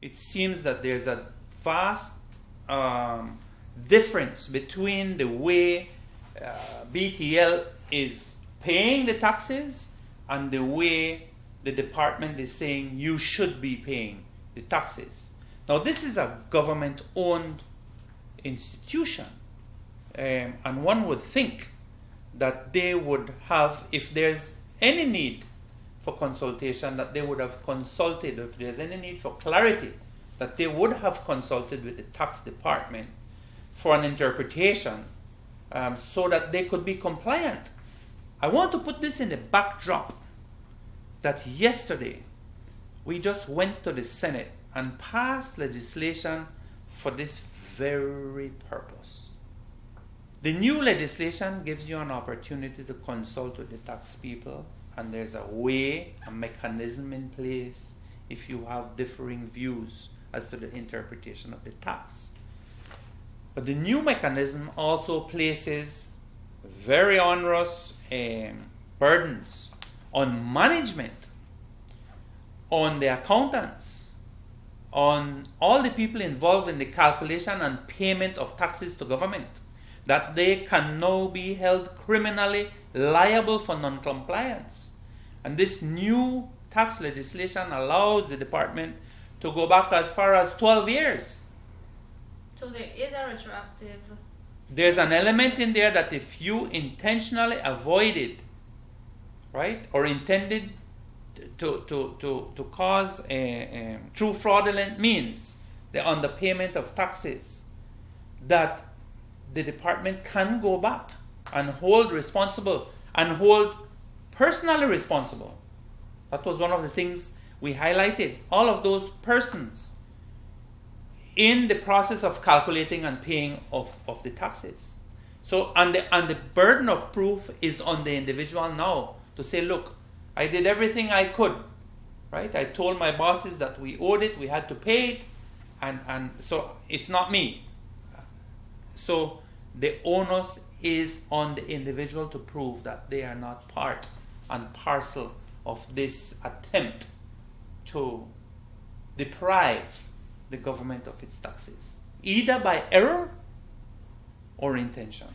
it seems that there's a vast difference between the way BTL is paying the taxes and the way the department is saying you should be paying the taxes. Now, this is a government-owned institution, and one would think that they would have, if there's any need for consultation, that they would have consulted, if there's any need for clarity, that they would have consulted with the tax department for an interpretation so that they could be compliant. I want to put this in the backdrop that yesterday we just went to the Senate and passed legislation for this very purpose. The new legislation gives you an opportunity to consult with the tax people, and there's a way, a mechanism in place if you have differing views as to the interpretation of the tax. But the new mechanism also places very onerous burdens on management, on the accountants, on all the people involved in the calculation and payment of taxes to government, that they can now be held criminally liable for non-compliance. And this new tax legislation allows the department to go back as far as 12 years. So there is a retroactive. There's an element in there that if you intentionally avoided, right, or intended to cause through fraudulent means the underpayment of taxes, that the department can go back and hold responsible and hold personally responsible. That was one of the things we highlighted. All of those persons in the process of calculating and paying of the taxes. So, and the burden of proof is on the individual now to say, look, I did everything I could, right? I told my bosses that we owed it, we had to pay it, and so it's not me. So the onus is on the individual to prove that they are not part and parcel of this attempt to deprive the government of its taxes, either by error or intention.